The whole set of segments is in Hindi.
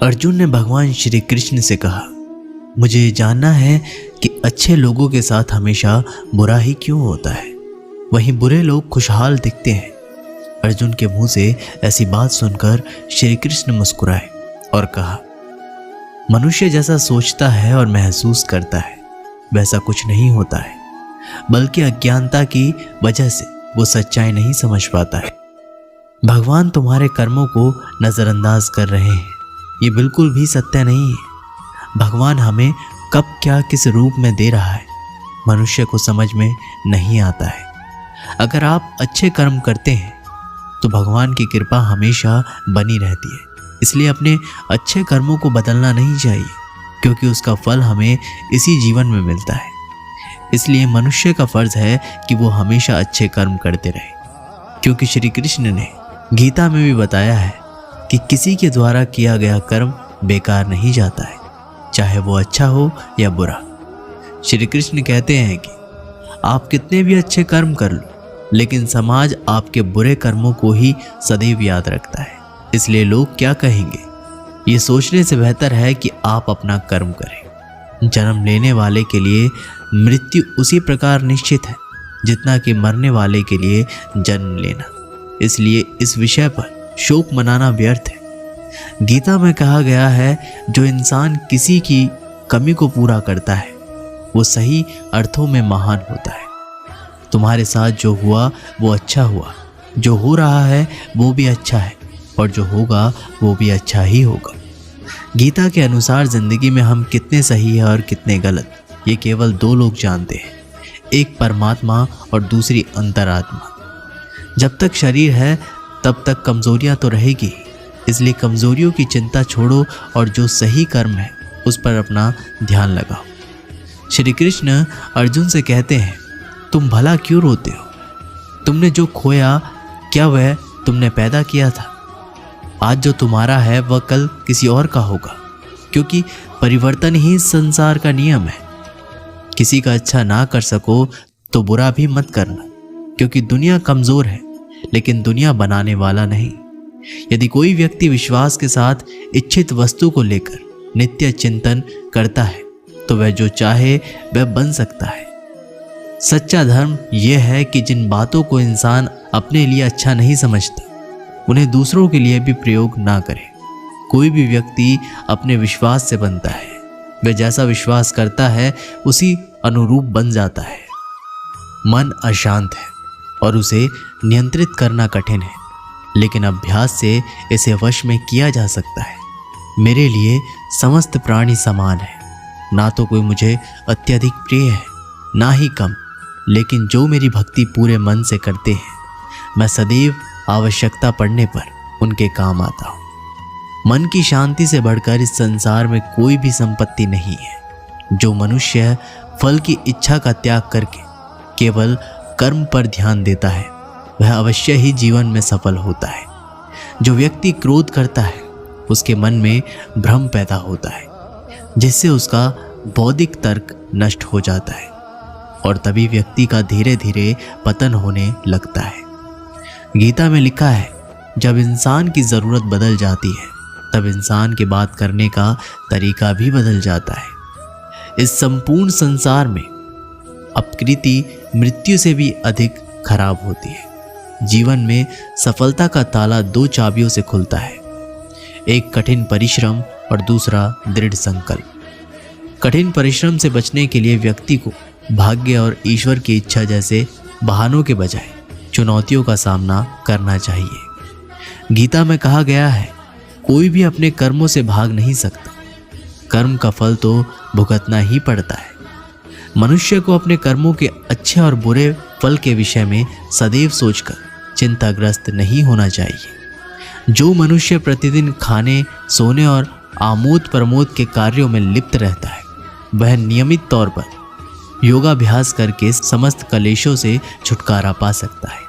अर्जुन ने भगवान श्री कृष्ण से कहा, मुझे जानना है कि अच्छे लोगों के साथ हमेशा बुरा ही क्यों होता है, वहीं बुरे लोग खुशहाल दिखते हैं। अर्जुन के मुंह से ऐसी बात सुनकर श्री कृष्ण मुस्कुराए और कहा, मनुष्य जैसा सोचता है और महसूस करता है वैसा कुछ नहीं होता है, बल्कि अज्ञानता की वजह से वो सच्चाई नहीं समझ पाता है। भगवान तुम्हारे कर्मों को नजरअंदाज कर रहे हैं, ये बिल्कुल भी सत्य नहीं है। भगवान हमें कब क्या किस रूप में दे रहा है मनुष्य को समझ में नहीं आता है। अगर आप अच्छे कर्म करते हैं तो भगवान की कृपा हमेशा बनी रहती है, इसलिए अपने अच्छे कर्मों को बदलना नहीं चाहिए, क्योंकि उसका फल हमें इसी जीवन में मिलता है। इसलिए मनुष्य का फर्ज है कि वो हमेशा अच्छे कर्म करते रहे, क्योंकि श्री कृष्ण ने गीता में भी बताया है कि किसी के द्वारा किया गया कर्म बेकार नहीं जाता है, चाहे वो अच्छा हो या बुरा। श्री कृष्ण कहते हैं कि आप कितने भी अच्छे कर्म कर लो, लेकिन समाज आपके बुरे कर्मों को ही सदैव याद रखता है। इसलिए लोग क्या कहेंगे ये सोचने से बेहतर है कि आप अपना कर्म करें। जन्म लेने वाले के लिए मृत्यु उसी प्रकार निश्चित है जितना कि मरने वाले के लिए जन्म लेना। इसलिए इस विषय पर शोक मनाना व्यर्थ है। गीता में कहा गया है, जो इंसान किसी की कमी को पूरा करता है वो सही अर्थों में महान होता है। तुम्हारे साथ जो हुआ वो अच्छा हुआ, जो हो रहा है वो भी अच्छा है, और जो होगा वो भी अच्छा ही होगा। गीता के अनुसार जिंदगी में हम कितने सही हैं और कितने गलत, ये केवल दो लोग जानते हैं, एक परमात्मा और दूसरी अंतरात्मा। जब तक शरीर है तब तक कमजोरियां तो रहेगी, इसलिए कमजोरियों की चिंता छोड़ो और जो सही कर्म है उस पर अपना ध्यान लगाओ। श्री कृष्ण अर्जुन से कहते हैं, तुम भला क्यों रोते हो? तुमने जो खोया क्या वह तुमने पैदा किया था? आज जो तुम्हारा है वह कल किसी और का होगा, क्योंकि परिवर्तन ही संसार का नियम है। किसी का अच्छा ना कर सको तो बुरा भी मत करना, क्योंकि दुनिया कमजोर है लेकिन दुनिया बनाने वाला नहीं। यदि कोई व्यक्ति विश्वास के साथ इच्छित वस्तु को लेकर नित्य चिंतन करता है तो वह जो चाहे वह बन सकता है। सच्चा धर्म यह है कि जिन बातों को इंसान अपने लिए अच्छा नहीं समझता उन्हें दूसरों के लिए भी प्रयोग ना करे। कोई भी व्यक्ति अपने विश्वास से बनता है, वह जैसा विश्वास करता है उसी अनुरूप बन जाता है। मन अशांत है और उसे नियंत्रित करना कठिन है, लेकिन अभ्यास से इसे वश में किया जा सकता है। मेरे लिए समस्त प्राणी समान है, ना तो कोई मुझे अत्यधिक प्रिय है ना ही कम, लेकिन जो मेरी भक्ति पूरे मन से करते हैं मैं सदैव आवश्यकता पड़ने पर उनके काम आता हूँ। मन की शांति से बढ़कर इस संसार में कोई भी संपत्ति नहीं है। जो मनुष्य फल की इच्छा का त्याग करके केवल कर्म पर ध्यान देता है वह अवश्य ही जीवन में सफल होता है। जो व्यक्ति क्रोध करता है उसके मन में भ्रम पैदा होता है, जिससे उसका बौद्धिक तर्क नष्ट हो जाता है और तभी व्यक्ति का धीरे धीरे पतन होने लगता है। गीता में लिखा है, जब इंसान की ज़रूरत बदल जाती है तब इंसान के बात करने का तरीका भी बदल जाता है। इस संपूर्ण संसार में अपकृति मृत्यु से भी अधिक खराब होती है। जीवन में सफलता का ताला दो चाबियों से खुलता है, एक कठिन परिश्रम और दूसरा दृढ़ संकल्प। कठिन परिश्रम से बचने के लिए व्यक्ति को भाग्य और ईश्वर की इच्छा जैसे बहानों के बजाय चुनौतियों का सामना करना चाहिए। गीता में कहा गया है, कोई भी अपने कर्मों से भाग नहीं सकता, कर्म का फल तो भुगतना ही पड़ता है। मनुष्य को अपने कर्मों के अच्छे और बुरे फल के विषय में सदैव सोचकर चिंताग्रस्त नहीं होना चाहिए। जो मनुष्य प्रतिदिन खाने, सोने और आमोद प्रमोद के कार्यों में लिप्त रहता है वह नियमित तौर पर योगाभ्यास करके समस्त कलेशों से छुटकारा पा सकता है।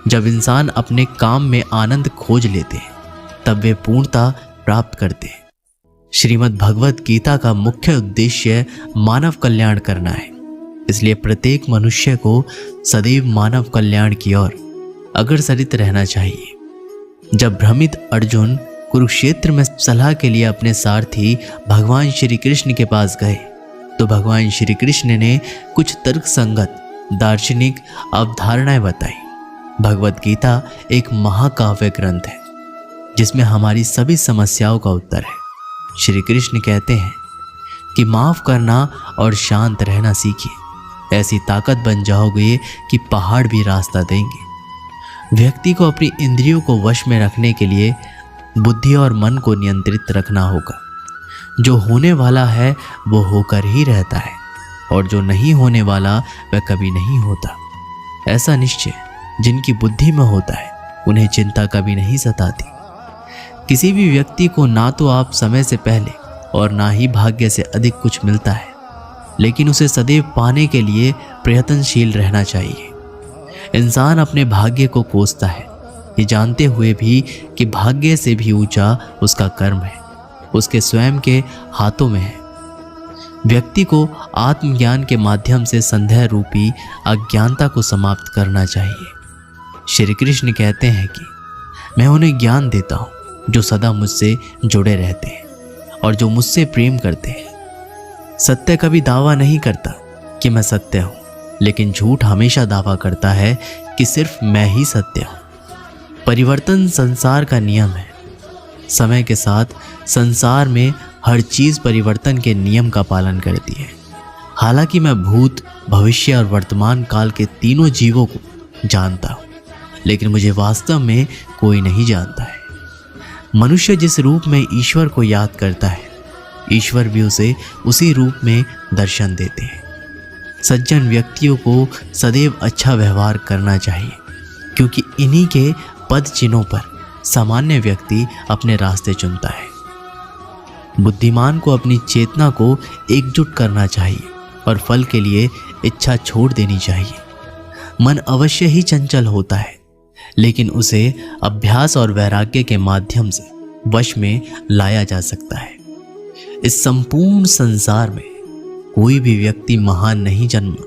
जब इंसान अपने काम में आनंद खोज लेते हैं तब वे पूर्णता प्राप्त करते हैं। श्रीमद् भगवत गीता का मुख्य उद्देश्य मानव कल्याण करना है, इसलिए प्रत्येक मनुष्य को सदैव मानव कल्याण की ओर अग्रसरित रहना चाहिए। जब भ्रमित अर्जुन कुरुक्षेत्र में सलाह के लिए अपने सारथी भगवान श्री कृष्ण के पास गए तो भगवान श्री कृष्ण ने कुछ तर्कसंगत दार्शनिक अवधारणाएं बताई। भगवत गीता एक महाकाव्य ग्रंथ है जिसमें हमारी सभी समस्याओं का उत्तर है। श्री कृष्ण कहते हैं कि माफ करना और शांत रहना सीखिए, ऐसी ताकत बन जाओगे कि पहाड़ भी रास्ता देंगे। व्यक्ति को अपनी इंद्रियों को वश में रखने के लिए बुद्धि और मन को नियंत्रित रखना होगा। जो होने वाला है वो होकर ही रहता है और जो नहीं होने वाला वह कभी नहीं होता। ऐसा निश्चय जिनकी बुद्धि में होता है उन्हें चिंता कभी नहीं सताती। किसी भी व्यक्ति को ना तो आप समय से पहले और ना ही भाग्य से अधिक कुछ मिलता है, लेकिन उसे सदैव पाने के लिए प्रयत्नशील रहना चाहिए। इंसान अपने भाग्य को कोसता है, ये जानते हुए भी कि भाग्य से भी ऊंचा उसका कर्म है, उसके स्वयं के हाथों में है। व्यक्ति को आत्मज्ञान के माध्यम से संदेह रूपी अज्ञानता को समाप्त करना चाहिए। श्री कृष्ण कहते हैं कि मैं उन्हें ज्ञान देता हूँ जो सदा मुझसे जुड़े रहते हैं और जो मुझसे प्रेम करते हैं। सत्य कभी दावा नहीं करता कि मैं सत्य हूँ, लेकिन झूठ हमेशा दावा करता है कि सिर्फ मैं ही सत्य हूँ। परिवर्तन संसार का नियम है। समय के साथ संसार में हर चीज परिवर्तन के नियम का पालन करती है। हालांकि मैं भूत, भविष्य और वर्तमान काल के तीनों जीवों को जानता हूँ, लेकिन मुझे वास्तव में कोई नहीं जानता है। मनुष्य जिस रूप में ईश्वर को याद करता है, ईश्वर भी उसे उसी रूप में दर्शन देते हैं। सज्जन व्यक्तियों को सदैव अच्छा व्यवहार करना चाहिए, क्योंकि इन्हीं के पद चिन्हों पर सामान्य व्यक्ति अपने रास्ते चुनता है। बुद्धिमान को अपनी चेतना को एकजुट करना चाहिए और फल के लिए इच्छा छोड़ देनी चाहिए। मन अवश्य ही चंचल होता है, लेकिन उसे अभ्यास और वैराग्य के माध्यम से वश में लाया जा सकता है। इस संपूर्ण संसार में कोई भी व्यक्ति महान नहीं जन्मा,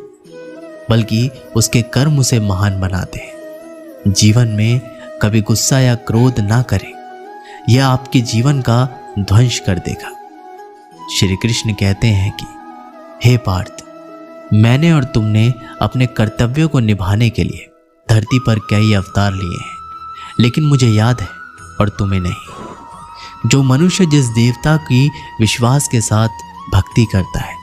बल्कि उसके कर्म उसे महान बनाते हैं। जीवन में कभी गुस्सा या क्रोध ना करें, यह आपके जीवन का ध्वंस कर देगा। श्री कृष्ण कहते हैं कि हे पार्थ, मैंने और तुमने अपने कर्तव्यों को निभाने के लिए धरती पर कई अवतार लिए हैं, लेकिन मुझे याद है और तुम्हें नहीं। जो मनुष्य जिस देवता की विश्वास के साथ भक्ति करता है,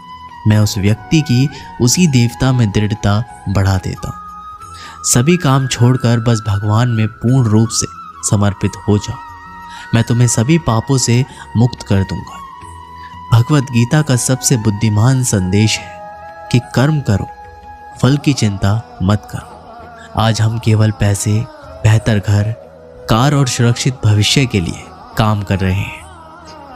मैं उस व्यक्ति की उसी देवता में दृढ़ता बढ़ा देता हूँ। सभी काम छोड़कर बस भगवान में पूर्ण रूप से समर्पित हो जाओ, मैं तुम्हें सभी पापों से मुक्त कर दूंगा। भगवत गीता का सबसे बुद्धिमान संदेश है कि कर्म करो, फल की चिंता मत करो। आज हम केवल पैसे, बेहतर घर, कार और सुरक्षित भविष्य के लिए काम कर रहे हैं।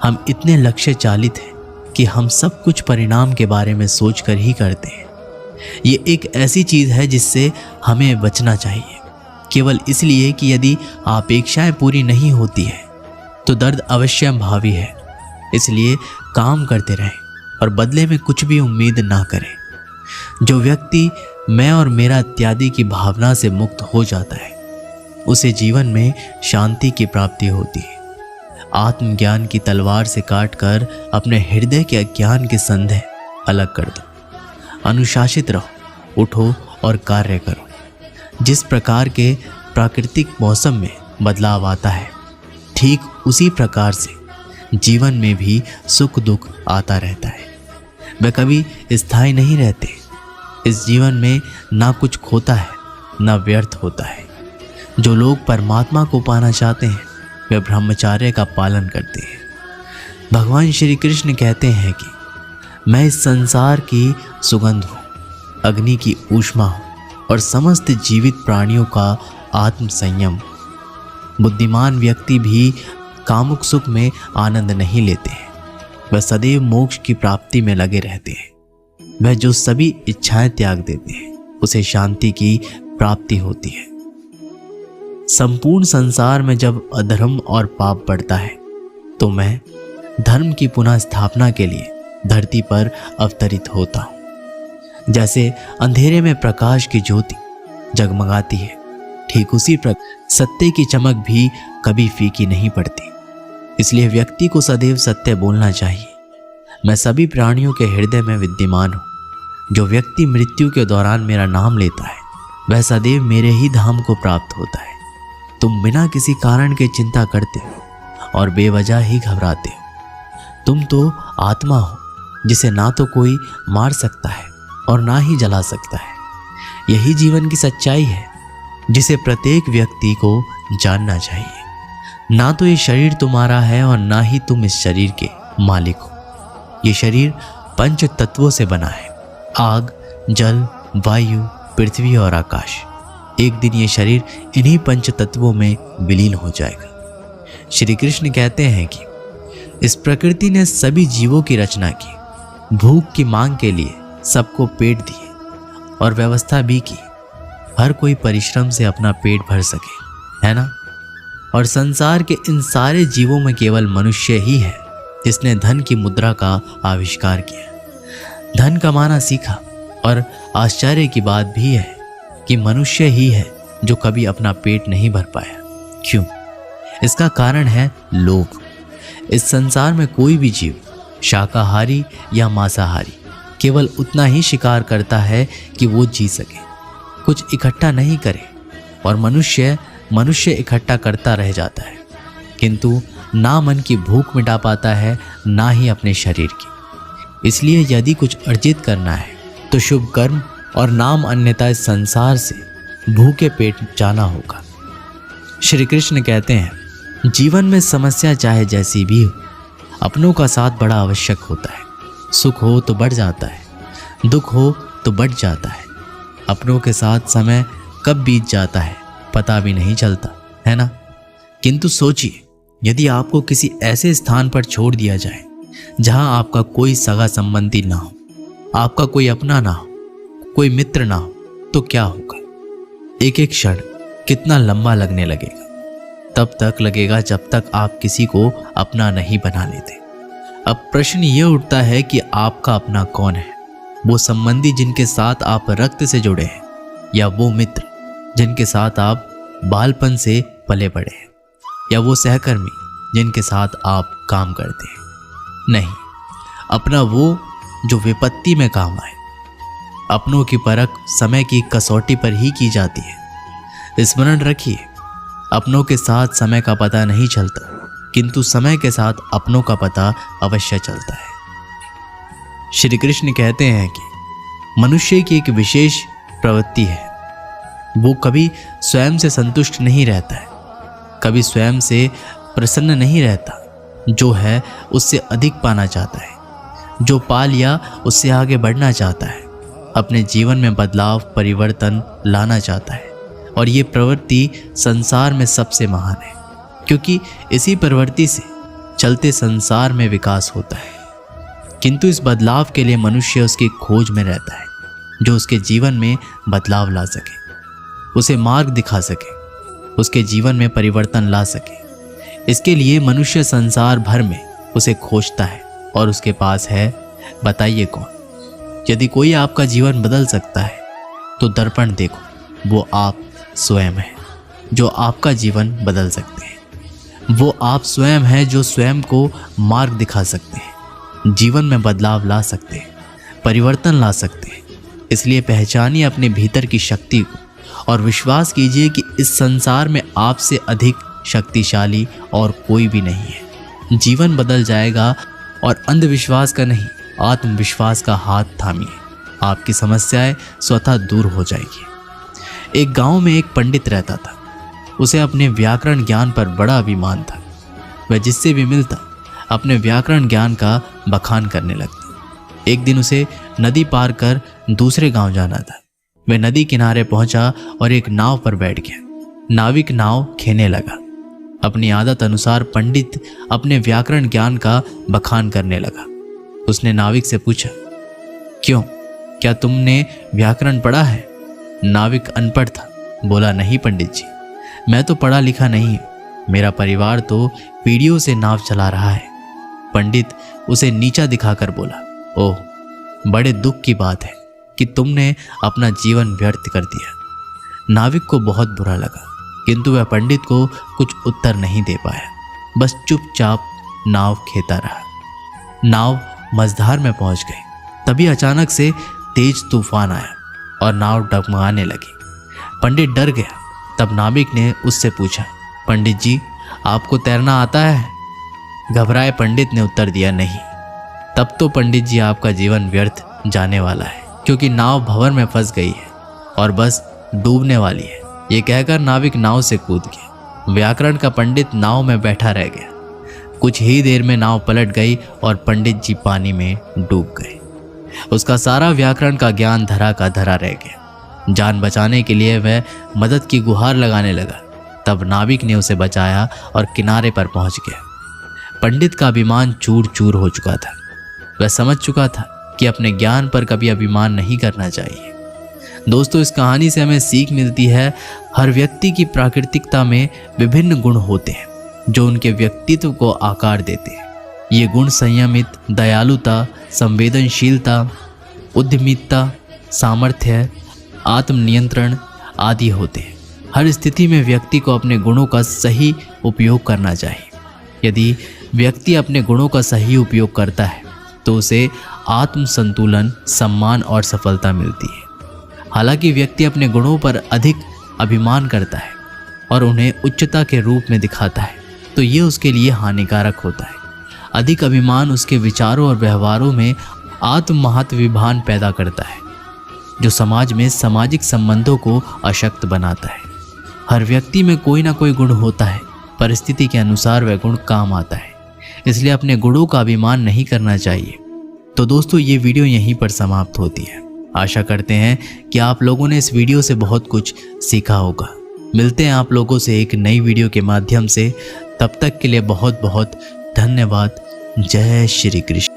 हम इतने लक्ष्य चालित हैं कि हम सब कुछ परिणाम के बारे में सोचकर ही करते हैं। ये एक ऐसी चीज है जिससे हमें बचना चाहिए, केवल इसलिए कि यदि अपेक्षाएं पूरी नहीं होती है तो दर्द अवश्य भावी है। इसलिए काम करते रहें और बदले में कुछ भी उम्मीद ना करें। जो व्यक्ति मैं और मेरा इत्यादि की भावना से मुक्त हो जाता है, उसे जीवन में शांति की प्राप्ति होती है। आत्मज्ञान की तलवार से काटकर अपने हृदय के अज्ञान के संदेह अलग कर दो। अनुशासित रहो, उठो और कार्य करो। जिस प्रकार के प्राकृतिक मौसम में बदलाव आता है, ठीक उसी प्रकार से जीवन में भी सुख दुख आता रहता है। वे कभी स्थायी नहीं रहते। इस जीवन में ना कुछ खोता है ना व्यर्थ होता है। जो लोग परमात्मा को पाना चाहते हैं वे ब्रह्मचर्य का पालन करते हैं। भगवान श्री कृष्ण कहते हैं कि मैं इस संसार की सुगंध हूँ, अग्नि की ऊष्मा हूँ और समस्त जीवित प्राणियों का आत्म संयम। बुद्धिमान व्यक्ति भी कामुक सुख में आनंद नहीं लेते हैं, वह सदैव मोक्ष की प्राप्ति में लगे रहते हैं। वह जो सभी इच्छाएं त्याग देते हैं उसे शांति की प्राप्ति होती है। संपूर्ण संसार में जब अधर्म और पाप बढ़ता है तो मैं धर्म की पुनः स्थापना के लिए धरती पर अवतरित होता हूँ। जैसे अंधेरे में प्रकाश की ज्योति जगमगाती है, ठीक उसी प्रकार सत्य की चमक भी कभी फीकी नहीं पड़ती। इसलिए व्यक्ति को सदैव सत्य बोलना चाहिए। मैं सभी प्राणियों के हृदय में विद्यमान हूँ। जो व्यक्ति मृत्यु के दौरान मेरा नाम लेता है वह सदैव मेरे ही धाम को प्राप्त होता है। तुम बिना किसी कारण के चिंता करते हो और बेवजह ही घबराते हो। तुम तो आत्मा हो जिसे ना तो कोई मार सकता है और ना ही जला सकता है। यही जीवन की सच्चाई है जिसे प्रत्येक व्यक्ति को जानना चाहिए। ना तो ये शरीर तुम्हारा है और ना ही तुम इस शरीर के मालिक हो। ये शरीर पंच तत्वों से बना है, आग, जल, वायु, पृथ्वी और आकाश। एक दिन ये शरीर इन्हीं पंच तत्वों में विलीन हो जाएगा। श्री कृष्ण कहते हैं कि इस प्रकृति ने सभी जीवों की रचना की, भूख की मांग के लिए सबको पेट दिए और व्यवस्था भी की, हर कोई परिश्रम से अपना पेट भर सके, है ना। और संसार के इन सारे जीवों में केवल मनुष्य ही है जिसने धन की मुद्रा का आविष्कार किया, धन कमाना सीखा। और आश्चर्य की बात भी है कि मनुष्य ही है जो कभी अपना पेट नहीं भर पाया। क्यों? इसका कारण है लोभ। इस संसार में कोई भी जीव, शाकाहारी या मांसाहारी, केवल उतना ही शिकार करता है कि वो जी सके, कुछ इकट्ठा नहीं करे। और मनुष्य इकट्ठा करता रह जाता है, किंतु ना मन की भूख मिटा पाता है ना ही अपने शरीर की। इसलिए यदि कुछ अर्जित करना है तो शुभ कर्म और नाम, अन्यथा इस संसार से भूखे पेट जाना होगा। श्री कृष्ण कहते हैं जीवन में समस्या चाहे जैसी भी हो, अपनों का साथ बड़ा आवश्यक होता है। सुख हो तो बढ़ जाता है, दुख हो तो बढ़ जाता है। अपनों के साथ समय कब बीत जाता है पता भी नहीं चलता, है ना। किंतु सोचिए, यदि आपको किसी ऐसे स्थान पर छोड़ दिया जाए जहां आपका कोई सगा संबंधी ना हो, आपका कोई अपना ना हो, कोई मित्र ना हो, तो क्या होगा? एक एक क्षण कितना लंबा लगने लगेगा। तब तक लगेगा जब तक आप किसी को अपना नहीं बना लेते। अब प्रश्न ये उठता है कि आपका अपना कौन है? वो संबंधी जिनके साथ आप रक्त से जुड़े हैं, या वो मित्र जिनके साथ आप बालपन से पले बड़े हैं, या वो सहकर्मी जिनके साथ आप काम करते हैं? नहीं, अपना वो जो विपत्ति में काम आए। अपनों की परख समय की कसौटी पर ही की जाती है। स्मरण रखिए, अपनों के साथ समय का पता नहीं चलता, किंतु समय के साथ अपनों का पता अवश्य चलता है। श्री कृष्ण कहते हैं कि मनुष्य की एक विशेष प्रवृत्ति है, वो कभी स्वयं से संतुष्ट नहीं रहता है, कभी स्वयं से प्रसन्न नहीं रहता। जो है उससे अधिक पाना चाहता है, जो पा लिया उससे आगे बढ़ना चाहता है, अपने जीवन में बदलाव, परिवर्तन लाना चाहता है। और ये प्रवृत्ति संसार में सबसे महान है, क्योंकि इसी प्रवृत्ति से चलते संसार में विकास होता है। किंतु इस बदलाव के लिए मनुष्य उसकी खोज में रहता है, जो उसके जीवन में बदलाव ला सके, उसे मार्ग दिखा सके, उसके जीवन में परिवर्तन ला सके। इसके लिए मनुष्य संसार भर में उसे खोजता है और उसके पास है। बताइए कौन? यदि कोई आपका जीवन बदल सकता है तो दर्पण देखो, वो आप स्वयं हैं जो आपका जीवन बदल सकते हैं। वो आप स्वयं हैं जो स्वयं को मार्ग दिखा सकते हैं, जीवन में बदलाव ला सकते हैं, परिवर्तन ला सकते हैं। इसलिए पहचानिए अपने भीतर की शक्ति को और विश्वास कीजिए कि इस संसार में आपसे अधिक शक्तिशाली और कोई भी नहीं है। जीवन बदल जाएगा और अंधविश्वास का नहीं, आत्मविश्वास का हाथ थामिए, आपकी समस्याएं स्वतः दूर हो जाएगी। एक गांव में एक पंडित रहता था। उसे अपने व्याकरण ज्ञान पर बड़ा अभिमान था। वह जिससे भी मिलता अपने व्याकरण ज्ञान का बखान करने लगता। एक दिन उसे नदी पार कर दूसरे गांव जाना था। वह नदी किनारे पहुंचा और एक नाव पर बैठ गया। नाविक नाव खेने लगा। अपनी आदत अनुसार पंडित अपने व्याकरण ज्ञान का बखान करने लगा। उसने नाविक से पूछा, क्यों, क्या तुमने व्याकरण पढ़ा है? नाविक अनपढ़ था। बोला, नहीं पंडित जी, मैं तो पढ़ा लिखा नहीं हूं, मेरा परिवार तो पीढ़ियों से नाव चला रहा है। पंडित उसे नीचा दिखाकर बोला, ओह, बड़े दुख की बात है कि तुमने अपना जीवन व्यर्थ कर दिया। नाविक को बहुत बुरा लगा, किंतु वह पंडित को कुछ उत्तर नहीं दे पाया। बस चुपचाप नाव खेता रहा। नाव मझधार में पहुंच गई। तभी अचानक से तेज तूफान आया और नाव डगमगाने लगी। पंडित डर गया। तब नाविक ने उससे पूछा, पंडित जी, आपको तैरना आता है? घबराए पंडित ने उत्तर दिया, नहीं। तब तो पंडित जी आपका जीवन व्यर्थ जाने वाला है, क्योंकि नाव भंवर में फंस गई है और बस डूबने वाली है। ये कहकर नाविक नाव से कूद गया। व्याकरण का पंडित नाव में बैठा रह गया। कुछ ही देर में नाव पलट गई और पंडित जी पानी में डूब गए। उसका सारा व्याकरण का ज्ञान धरा का धरा रह गया। जान बचाने के लिए वह मदद की गुहार लगाने लगा। तब नाविक ने उसे बचाया और किनारे पर पहुंच गया। पंडित का अभिमान चूर चूर हो चुका था। वह समझ चुका था कि अपने ज्ञान पर कभी अभिमान नहीं करना चाहिए। दोस्तों, इस कहानी से हमें सीख मिलती है, हर व्यक्ति की प्राकृतिकता में विभिन्न गुण होते हैं जो उनके व्यक्तित्व को आकार देते हैं। ये गुण संयमित, दयालुता, संवेदनशीलता, उद्यमिता, सामर्थ्य, आत्मनियंत्रण आदि होते हैं। हर स्थिति में व्यक्ति को अपने गुणों का सही उपयोग करना चाहिए। यदि व्यक्ति अपने गुणों का सही उपयोग करता है तो उसे आत्म संतुलन, सम्मान और सफलता मिलती है। हालांकि व्यक्ति अपने गुणों पर अधिक अभिमान करता है और उन्हें उच्चता के रूप में दिखाता है तो ये उसके लिए हानिकारक होता है। अधिक अभिमान उसके विचारों और व्यवहारों में आत्म महत्वाभिमान पैदा करता है, जो समाज में सामाजिक संबंधों को अशक्त बनाता है। हर व्यक्ति में कोई ना कोई गुण होता है, परिस्थिति के अनुसार वह गुण काम आता है, इसलिए अपने गुणों का अभिमान नहीं करना चाहिए। तो दोस्तों, ये वीडियो यहीं पर समाप्त होती है। आशा करते हैं कि आप लोगों ने इस वीडियो से बहुत कुछ सीखा होगा। मिलते हैं आप लोगों से एक नई वीडियो के माध्यम से। तब तक के लिए बहुत बहुत धन्यवाद। जय श्री कृष्ण।